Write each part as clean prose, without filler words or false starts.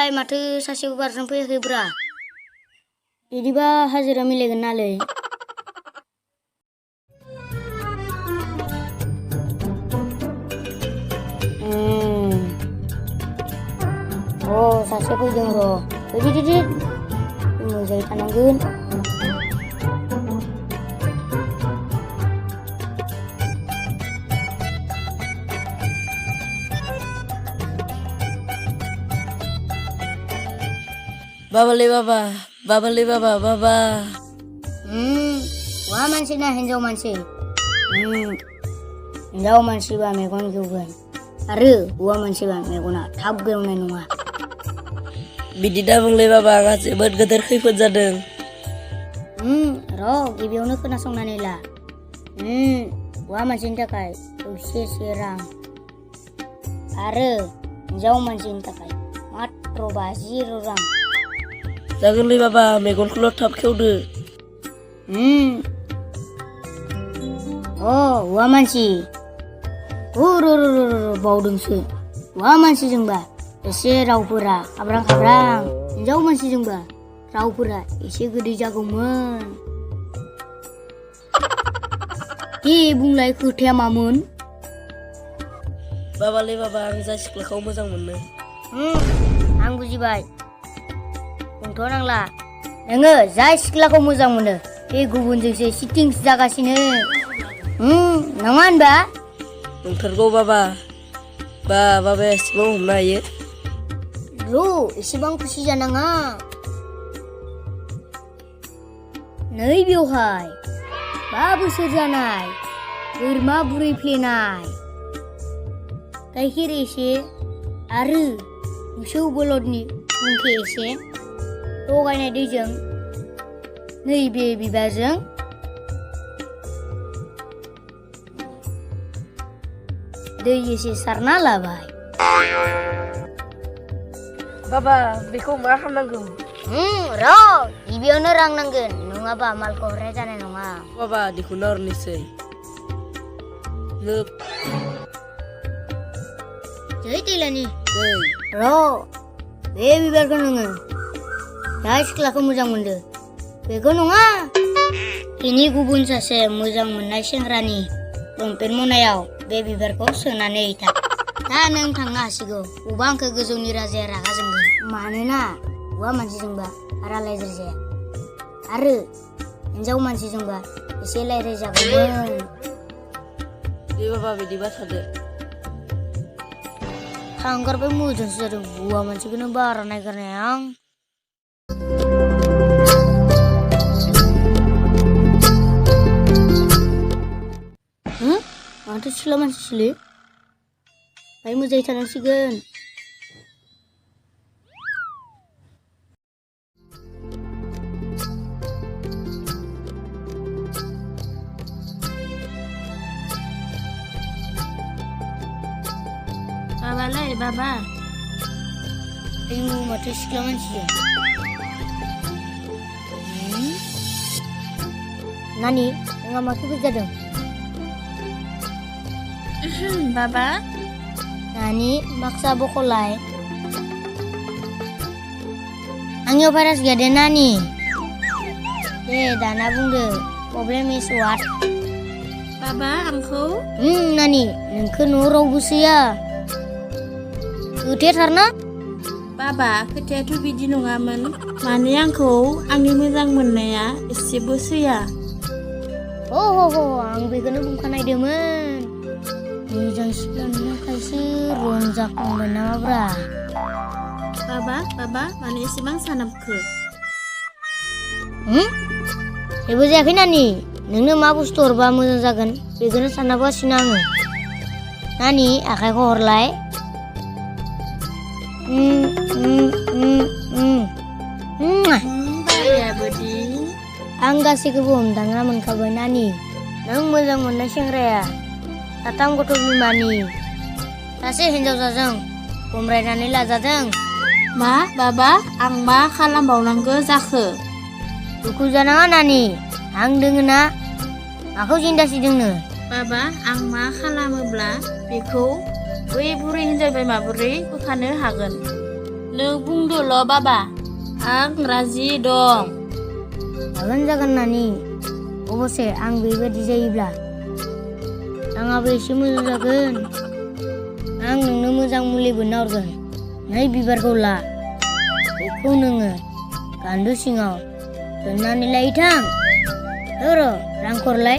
फैबाय माथो सासेबो बारजों फैयाखैब्रा बिदिबा हाजिरा मिलायगोन नालै सासे फैदों र' दिदिद मोजाङै थानांगोन Babale baba, babale baba, baba. Wah mansi na hinjaw mansi. Hinjaw mansi ba megon gugan. Aru, wah mansi ba megona thab geuna nunga. Bidi da bangले baba ngasih buat gedar khifat jadeng. Ro, gibiawno खोनासंनानै ला. Wah mansiनि थाखाय से रां. आरो हिन्जाव मानसिनि थाखाय मात्र 50 रां. Jangan li baba, megon keluar tap keude. Wah mansi. Baudengसो. Wah manसिजोंबा एसे रावफोरा खाब्रां हिन्जाव मानसिजोंबा रावफोरा एसे गोदै जागौमोन. बुंलाय खोथाया मामोन? Babale baba आं जा सिख्लाखौ मोजां मोनो. आं बुजिबाय. बुंथ' नांला. नोङो जाय सिख्लाखौ मोजां मोनो बे गुबुनजोंसो सिटिंस जागासिनो. नङा होनबा? नंथारगौ baba. Baba एसेबां हमनो हायो? एसेबां खुसि जानाङा. नै बेवहाय 5 बोसोर जानाय बोरमा बुरै फ्लेनाय गाइखेर एसे आरो मोसौ बलदनि बुंखे एसे लगायनाय दैजों नैबे बिबारजों दै एसे सारना लाबाय. Baba, बेखौ मा खालामनांगौ? गिबियावनो रां नांगोन नङाबा मालखौ हरनाय जानाय नङा. Baba दिखुना हरनोसै. लोब. जै दैलानि. Jai. बे बिबारखौ नोङो जाय सिख्लाखौ मोजां मोनदो बेखौ नङा बिनि गुबुन सासे मोजां मोननाय सेंग्रानि लंपेन्ट मनायाव बे बिबारखौ सोनानै था. दा नों थांनो हासिगौ. अबा आंखौ गोजौनि राजाया रागा जोंगोन. मानोना हौवा मानसिजोंबा बारा लायज्राय जाया आरो हिन्जाव मानसिजोंबा एसे लायराय जागौमोन. दे baba बिदिबा थादो. थांगारबाय मोजांसो जादों हौवा मानसिखौनो बारा नायगारनाय आं. माथो सिख्ला मानसिसोलै बाय मोजाङै थानांसिगोन. Babalay baba. माथो सिख्ला मानसिजों नानि नोंहा मा खैफोद जादों? Baba. नानि माक्सा बख'लाय. आंनियाव भाइरास गैया दे नानि. दे दाना बुंदो प्रब्लेम इज वाट? Baba आंखौ नानि नोंखौ न'आव रावबो सोया. खोथायाथारना? Baba खोथायाथ' बिदि नङामोन. माने आंखौ आंनि मोजां मोननाया एसेबो सैया. आं बेखौनो बुंखानायदोंमोन. मोजां सिख्ला नुनायखायसो रंजाखांबाय नामाब्रा? Baba माने एसेबां सानाबखो? जेबो जायाखै नानि. नोंनो मा बुस्थु हरबा मोजां जागोन बेखौनो साननागासिनो आङो. नानि आखाइखौ हरलाय. बायाबोदि आं गासैखौबो हमदांना मोनखाबाय नानि. नों मोजां मोननाय सेंग्राया 3 गथ' बिमानि सासे हिन्जावसाजों गमरायनानै लाजादों. मा Baba आं मा खालामबावनांगौ जाखो? दुखु जानाङा नानि. आं दोङो ना. माखौ जिंगासि दोंनो? Baba आं मा खालामोब्ला बेखौ बै बुरै हिनजावनिफ्राय माबोरै बोखानो हागोन? Nों बुंदोल' बाबा आं राजि दं जागोन नानि अबसे आं बेबायदि जायोब्ला आंहाबो एसे मोजां जागोन आं नोंनो मोजां मुलिबो हरगोन नै बिबारखौ ला बेखौ नोङो गान्दु सिङाव दोननानै लायो थां र' रांखौलाय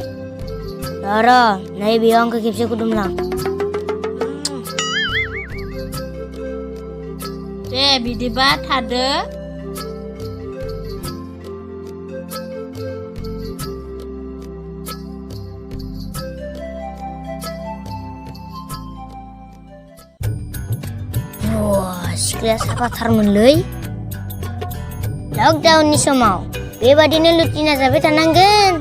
र' नै बेयाव आंखौ खेबसे खुदुमलां दे बिदिबा थादो सिख्लाया साफाथारमोनलै लकडाउननि समाव बेबादिनो लुथिना जाबाय थानांगोन